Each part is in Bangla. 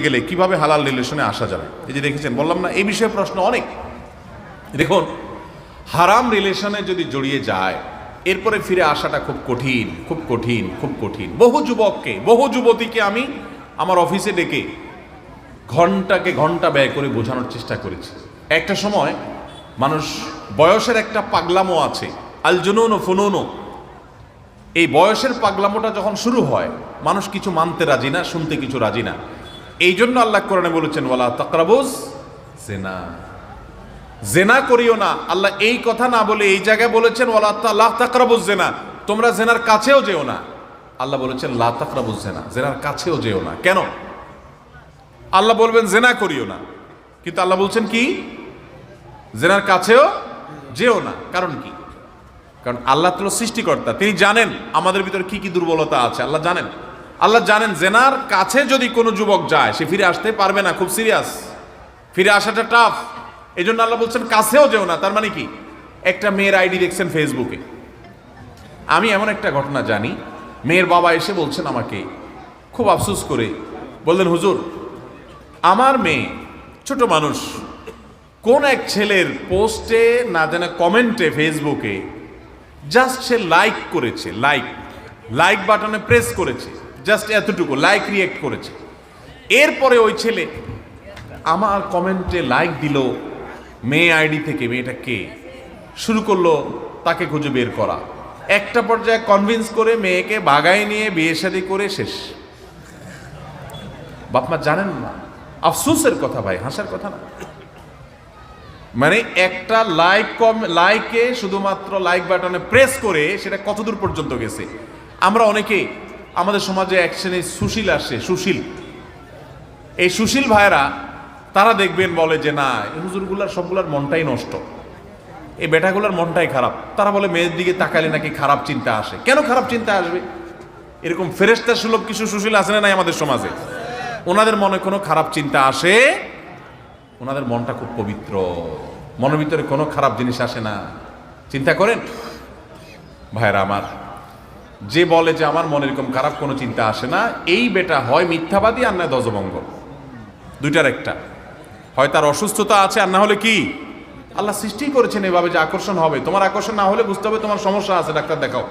গেলে কিভাবে হালাল রিলেশনে আসা যাবে? এই যে দেখেছেন, বললাম না এই বিষয়ে প্রশ্ন অনেক। দেখুন, হারাম রিলেশনে যদি জড়িয়ে যায় এরপরে ফিরে আসাটা খুব কঠিন, খুব কঠিন, খুব কঠিন। বহু যুবককে, বহু যুবতীকে আমি আমার অফিসে ডেকে ঘন্টাকে ঘন্টা ব্যয় করে বোঝানোর চেষ্টা করেছি। একটা সময় মানুষ, বয়সের একটা পাগলামো আছে, আল জুনুন ও ফুনুন, এই বয়সের পাগলামোটা যখন শুরু হয় মানুষ কিছু মানতে রাজি না, শুনতে কিছু রাজি না। এই জন্য আল্লাহ কোরআনে বলেছেন ওয়ালা তাকরাবুজ জিনা, জেনা করিও না। আল্লাহ এই কথা না বলে এই জায়গায় বলেছেন ওয়ালা লা তাকরাবুজ জিনা, তোমরা জেনার কাছেও যেও না। আল্লাহ বলেছেন লা তাকরাবুজ জিনা, জেনার কাছেও যেও না। কেন? আল্লাহ বলবেন জেনা করিও না, কিন্তু আল্লাহ বলছেন কি জেনার কাছেও যেও না। কারণ কি? কারণ আল্লাহ তো সৃষ্টিকর্তা, তিনি জানেন আমাদের ভিতরে কি কি দুর্বলতা আছে। আল্লাহ জানেন, আল্লাহ জানেন জেনার কাছে যদি কোনো যুবক যায় সে ফিরে আসতে পারবে না, খুব সিরিয়াস, ফিরে আসাটা টাফ। এই জন্য আল্লাহ বলছেন কাছেও যেও না। তার মানে কি? একটা মেয়ের আইডি দেখছেন ফেসবুকে, আমি এমন একটা ঘটনা জানি, মেয়ের বাবা এসে বলছেন আমাকে খুব আফসোস করে, বললেন হুজুর আমার মেয়ে ছোট মানুষ, কোন এক ছেলের পোস্টে না জানে কমেন্টে ফেসবুকে জাস্ট সে লাইক করেছে, লাইক বাটনে প্রেস করেছে, জাস্ট এতটুকু লাইক রিয়েক্ট করেছে। এরপরে ওই ছেলে আমার কমেন্টে লাইক দিল মেয়ে আইডি থেকে। মেয়েটা কে? শুরু করলো তাকে খুঁজে বের করা। একটা পর্যায়ে কনভিন্স করে মেয়েকে বাগায় নিয়ে বিয়ে শাদী করে শেষ। বাপমা জানেন না, আফসোসের কথা ভাই, হাসার কথা না। মানে একটা লাইকে শুধুমাত্র লাইক বাটনে প্রেস করে সেটা কতদূর পর্যন্ত গেছে। আমরা অনেকে, আমাদের সমাজে এক শ্রেণীর সুশীল আসে, সুশীল, এই সুশীল ভাইরা তারা দেখবেন বলে যে না এই হুজুরগুলার সবগুলার মনটাই নষ্ট, এই বেটাগুলার মনটাই খারাপ। তারা বলে মেয়ের দিকে তাকালে নাকি খারাপ চিন্তা আসে। কেন খারাপ চিন্তা আসবে? এরকম ফেরেশতা সুলভ কিছু সুশীল আছে না নাই আমাদের সমাজে? ওনাদের মনে কোনো খারাপ চিন্তা আসে? ওনাদের মনটা খুব পবিত্র, মনের ভিতরে কোনো খারাপ জিনিস আসে না। চিন্তা করেন ভাইরা আমার, যে বলে যে আমার মনে এরকম খারাপ কোনো চিন্তা আসে না, এই বেটা হয় মিথ্যাবাদী আর নয় ধ্বজভঙ্গ, দুইটার একটা। হয় তার অসুস্থতা আছে আর না হলে কি আল্লাহ সৃষ্টি করেছেন এভাবে যে আকর্ষণ হবে। তোমার আকর্ষণ না হলে বুঝতে হবে তোমার সমস্যা আছে, ডাক্তার দেখাও।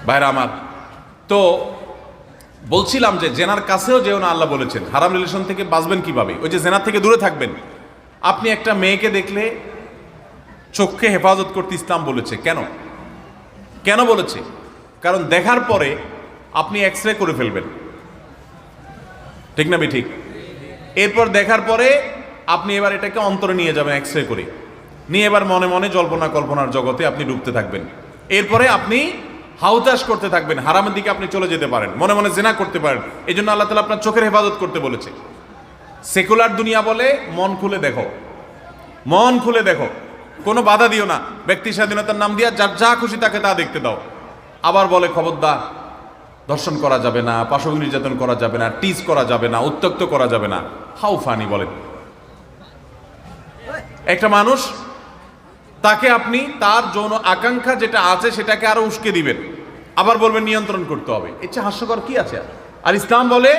ভাইরা আমার, তো বলছিলাম যে জেনার কাছেও যেও না আল্লাহ বলেছেন। হারাম রিলেশন থেকে বাঁচবেন কিভাবে? ওই যে জেনার থেকে দূরে থাকবেন। আপনি একটা মেয়েকে দেখলে চোখকে হেফাজত করতে ইসলাম বলেছে। কেন? কেন বলেছে? কারণ দেখার পরে আপনি এক্সরে করে ফেলবেন, ঠিক না ঠিক? এরপর দেখার পরে আপনি এবার এটাকে অন্তরে নিয়ে যাবেন, এক্সরে করে নিয়ে এবার মনে মনে জল্পনা কল্পনার জগতে আপনি ডুবতে থাকবেন। এরপরে আপনি হাউতাশ করতে থাকবেন, হারামের দিকে আপনি চলে যেতে পারেন, মনে মনে জিনা করতে পারেন। এই জন্য আল্লাহ তাআলা আপনার চোখের হেফাজত করতে বলেছে। সেকুলার দুনিয়া বলে মন খুলে দেখো, মন খুলে দেখো, কোনো বাধা দিও না, ব্যক্তি স্বাধীনতার নাম দিয়া যার যা খুশি তাকে তা দেখতে দাও। আবার বলে খবরদার ধর্ষণ করা যাবে না, পাশবিক নির্যাতন করা যাবে না, টিজ করা যাবে না, উত্ত্যক্ত করা যাবে না। হাউ ফানি বলেন। একটা মানুষ, তাকে আপনি তার যৌন আকাঙ্ক্ষা যেটা আছে সেটাকে আরো উস্কে দিবেন, আবার বলবেন নিয়ন্ত্রণ করতে হবে। এর চেয়ে হাস্যকর কি আছে? আর ইসলাম বলে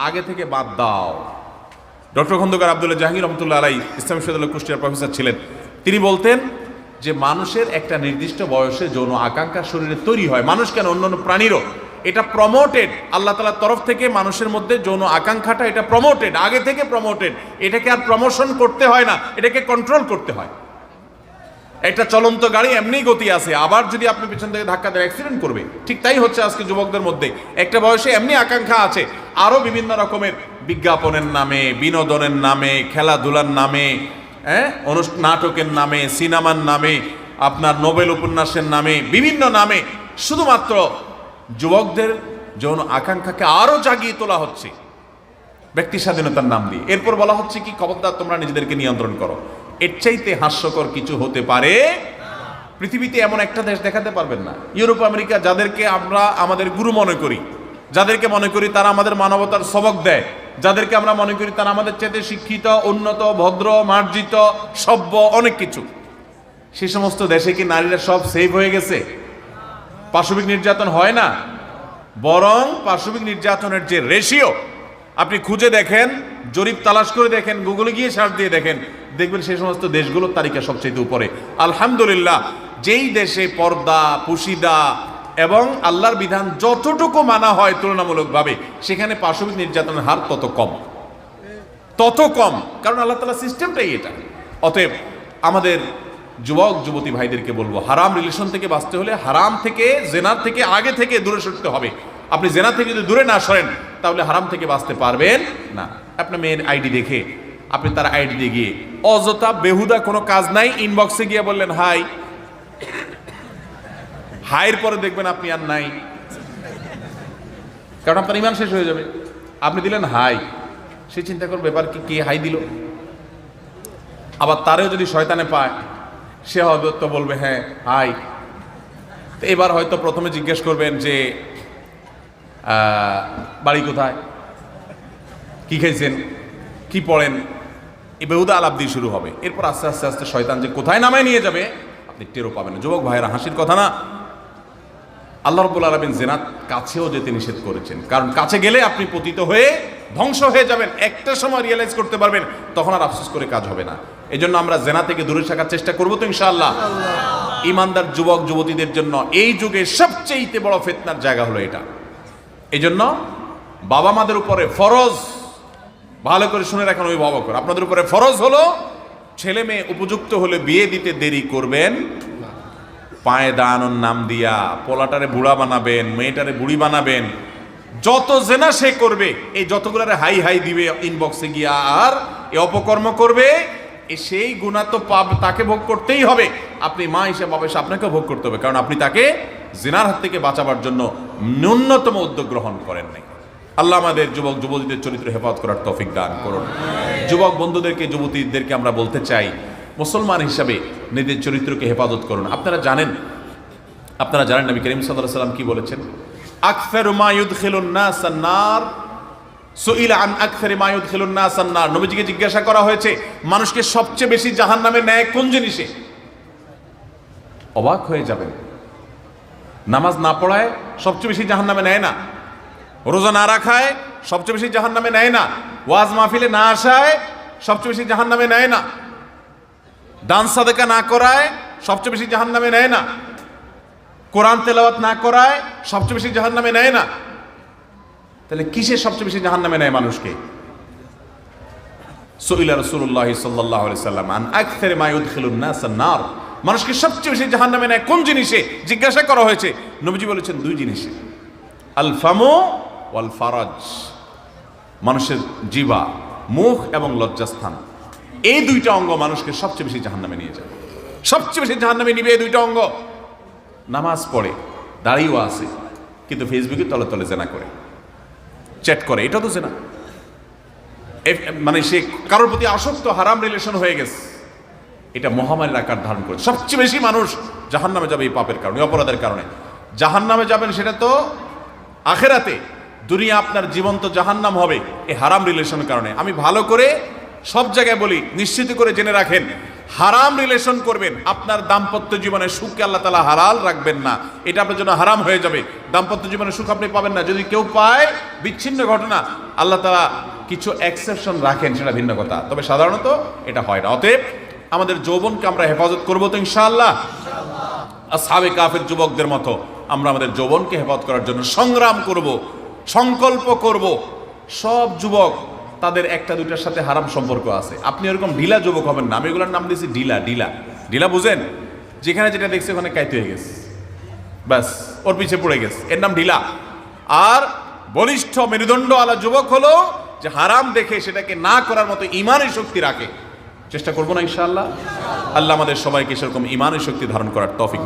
আগে থেকে বাদ দাও। ডক্টর খন্দকার আব্দুল্লাহ জাহাঙ্গীর রহমতুল্লাহ আলাই ইসলামী বিশ্ববিদ্যালয়ের কুষ্টিয়ার প্রফেসর ছিলেন। তিনি বলতেন যে মানুষের একটা নির্দিষ্ট বয়সে যৌন আকাঙ্ক্ষা শরীরে তৈরি হয়। মানুষ কেন, অন্যান্য প্রাণীরও এটা প্রমোটেড, আল্লাহ তাআলার তরফ থেকে মানুষের মধ্যে যৌন আকাঙ্ক্ষাটা এটা প্রমোটেড, আগে থেকে প্রমোটেড। এটাকে আর প্রমোশন করতে হয় না, এটাকে কন্ট্রোল করতে হয়। একটা চলন্ত গাড়ি এমনি গতি আছে, আবার যদি আপনি পিছন থেকে ধাক্কা দেয় অ্যাক্সিডেন্ট করবে। ঠিক তাই হচ্ছে আজকে যুবকদের মধ্যে। একটা বয়সে এমনি আকাঙ্ক্ষা আছে, আরো বিভিন্ন রকমের বিজ্ঞাপনের নামে, বিনোদনের নামে, খেলাধুলার নামে, নাটকের নামে, সিনেমার নামে, আপনার নোবেল উপন্যাসের নামে, বিভিন্ন নামে শুধুমাত্র যুবকদের যৌন আকাঙ্ক্ষাকে আরো জাগিয়ে তোলা হচ্ছে ব্যক্তি স্বাধীনতার নাম দিয়ে। এরপর বলা হচ্ছে কি খবরদার তোমরা নিজেদেরকে নিয়ন্ত্রণ করো। এর চাইতে হাস্যকর কিছু হতে পারে? পৃথিবীতে এমন একটা দেশ দেখাতে পারবেন না, ইউরোপ আমেরিকা, যাদেরকে আমরা আমাদের গুরু মনে করি, যাদেরকে মনে করি তারা আমাদের মানবতার সবক দেয়, যাদেরকে আমরা মনে করি তারা আমাদের চাইতে শিক্ষিত, উন্নত, ভদ্র, মার্জিত, সভ্য, অনেক কিছু। সে সমস্ত দেশে কি নারীরা সব সেভ হয়ে গেছে? পাশবিক নির্যাতন হয় না, বরং পাশবিক নির্যাতনের যে রেশিও আপনি খুঁজে দেখেন, জরিপ তালাশ করে দেখেন, গুগলে গিয়ে সার্চ দিয়ে দেখেন, দেখবেন সেই সমস্ত দেশগুলোর তালিকা সবচেয়ে উপরে। আলহামদুলিল্লাহ, যেই দেশে পর্দা, পুশিদা এবং আল্লাহর বিধান যতটুকু মানা হয় তুলনামূলকভাবে, সেখানে পাশবিক নির্যাতনের হার তত কম, কারণ আল্লাহ তাআলা সিস্টেমটাই এটা। অতএব আমাদের যুবক যুবতী ভাইদেরকে বলবো, হারাম রিলেশন থেকে বাঁচতে হলে হারাম থেকে, জেনার থেকে আগে থেকে দূরে সরতে হবে। আপনি জেনা থেকে যদি দূরে না সরেন, তাহলে হারাম থেকে বাঁচতে পারবেন না। আপনার মেয়ের আইডি দেখে আপনি তার আইডি দিয়ে গিয়ে অযথা বেহুদা কোনো কাজ নাই, ইনবক্সে গিয়ে বললেন হাই, হাইয়ের পরে দেখবেন আপনি আর নাই, কারণ আপনার ইমান শেষ হয়ে যাবে। আপনি দিলেন হাই, সে চিন্তা করবে ব্যাপার কি, কে হাই দিল। আবার তারেও যদি শয়তানে পায়, সে হয়তো বলবে হ্যাঁ হাই। তো এবার হয়তো প্রথমে জিজ্ঞেস করবেন যে বাড়ি কোথায়, কি খাইছেন, কি পড়েন, এই বেহুদা আলাপ দিয়ে শুরু হবে। এরপর আস্তে আস্তে আস্তে শয়তান যে কোথায় নামায় নিয়ে যাবে আপনি টেরও পাবেন না। যুবক ভাইয়েরা, হাসির কথা না, আল্লাহ রাব্বুল আলামিন জেনার কাছেও যেতে নিষেধ করেছেন, কারণ কাছে গেলে আপনি পতিত হয়ে ধ্বংস হয়ে যাবেন। একটা সময় রিয়েলাইজ করতে পারবেন, তখন আর আফসোস করে কাজ হবে না। এই জন্য আমরা জেনা থেকে দূরে থাকার চেষ্টা করবো তো ইনশাআল্লাহ। ইমানদার যুবক যুবতীদের জন্য এই যুগে সবচেয়ে বড় ফিতনার জায়গা হলো এটা। এই জন্য বাবা মাদের উপরে ফরজ, ভালো করে শুনে রাখেন অভিভাবক, আপনাদের উপরে ফরজ হলো ছেলে মেয়ে উপযুক্ত হলে বিয়ে দিতে দেরি করবেন। পায়ে দাঁড়ানোর নাম দিয়া পোলাটারে বুড়া বানাবেন, মেয়েটারে বুড়ি বানাবেন। যত জেনা সে করবে, এই যতগুলারে হাই হাই দিবে ইনবক্সে গিয়া আর এই অপকর্ম করবে, সেই গুনাহ তো তাকে ভোগ করতেই হবে। আপনি মা হিসেবে বাবা হিসেবে আপনাকে ভোগ করতে হবে, কারণ আপনি তাকে জিনার হাত থেকে বাঁচাবার জন্য ন্যূনতম উদ্যোগ গ্রহণ করেন নাই। আল্লাহ আমাদের যুবক যুবতীদের চরিত্র হেফাজত করার তৌফিক দান করুন। যুবক বন্ধুদেরকে, যুবতীদেরকে আমরা বলতে চাই, মুসলমান হিসাবে নিজের চরিত্রকে হেফাজত করুন। আপনারা জানেন নবী করিম সাল্লাল্লাহু আলাইহি ওয়াসাল্লাম কি বলেছেন? আকসারু মা ইউদখিলুন নাস আন-নার, সুইলা আন আকসারি মা ইউদখিলুন নাস আন-নার। নবীজিকে জিজ্ঞাসা করা হয়েছে, মানুষকে সবচেয়ে বেশি জাহান্নামে নেয় কোন জিনিসে? অবাক হয়ে যাবেন, নামাজ না পড়ায় সবচেয়ে বেশি জাহান্নামে নেয় না, রোজা না রাখায় সবচেয়ে বেশি জাহান্নামে নেয় না, ওয়াজ মাহফিলে না আসায় সবচেয়ে বেশি জাহান্নামে নেয় না, দান সাদেকা না করায় সবচেয়ে বেশি জাহান্নামে নেয় না, কোরআন তেলাওয়াত না করায় সবচেয়ে বেশি জাহান্নামে নেয় না। তাহলে কিসে সবচেয়ে বেশি জাহান্নামে নেয় মানুষকে? সুইলা রাসূলুল্লাহ সাল্লাল্লাহু আলাইহি সাল্লাম আন আকসারি মা ইউদখিলুন নাস আন-নার, মানুষকে সবচেয়ে বেশি জাহান্নামে নেয় কোন জিনিসে জিজ্ঞাসা করা হয়েছে। নবীজি বলেছেন দুই জিনিসে, আল ফামু ওয়াল ফারাজ, মানুষের জিহ্বা, মুখ এবং লজ্জাস্থান, এই দুইটা অঙ্গ মানুষকে সবচেয়ে বেশি জাহান্নামে নিয়ে যায়। সবচেয়ে বেশি জাহান্নামে নিবে এই দুইটা অঙ্গ। নামাজ পড়ে, দাঁড়িয়েও আছে, কিন্তু ফেসবুকে তলে তলে জেনা করে, চ্যাট করে, এটা তো জেনা। মানে সে কারোর প্রতি আসক্ত, হারাম রিলেশন হয়ে গেছে, এটা মহামারীর আকার ধারণ করে। সবচেয়ে বেশি মানুষ জাহান্নামে যাবে এই পাপের কারণে, অপরাধের কারণে। জাহান্নামে যাবেন সেটা তো আখেরাতে, দুনিয়া আপনার জীবন্ত জাহান্নাম হবে এই হারাম রিলেশনের কারণে। আমি ভালো করে সব জায়গায় বলি, নিশ্চিত করে জেনে রাখেন, হারাম রিলেশন করবেন, আপনার দাম্পত্য জীবনে সুখকে আল্লাহ তাআলা হালাল রাখবেন না, এটা আপনার জন্য হারাম হয়ে যাবে। দাম্পত্য জীবনে সুখ আপনি পাবেন না। যদি কেউ পায়, বিচ্ছিন্ন ঘটনা, আল্লাহ তাআলা কিছু এক্সেপশন রাখেন, সেটা ভিন্ন কথা, তবে সাধারণত এটা হয় না। অতএব আমাদের যৌবনকে আমরা হেফাজত করবো তো ইনশাআল্লাহ। আসহাবে কাফের যুবকদের মতো আমরা আমাদের যৌবনকে হেফাজত করার জন্য সংগ্রাম করব, সংকল্প করব। সব যুবক তাদের একটা দুইটার সাথে হারাম সম্পর্ক আছে। আপনি এরকম ঢিলা যুবক হবেন না। আমি এগুলোর নাম দিয়েছি ঢিলা। ঢিলা ঢিলা বুঝেন? যেখানে যেটা দেখছে ওখানে কাইতে হয়ে গেছে, ব্যাস ওর পিছে পড়ে গেছে, এর নাম ঢিলা। আর বলিষ্ঠ মেরুদণ্ড আলা যুবক হলো যে হারাম দেখে সেটাকে না করার মতো ইমানের শক্তি রাখে। চেষ্টা করবো না ইনশাআল্লাহ? আল্লাহ আমাদের সবাইকে সেরকম ইমানের শক্তি ধারণ করার তৌফিক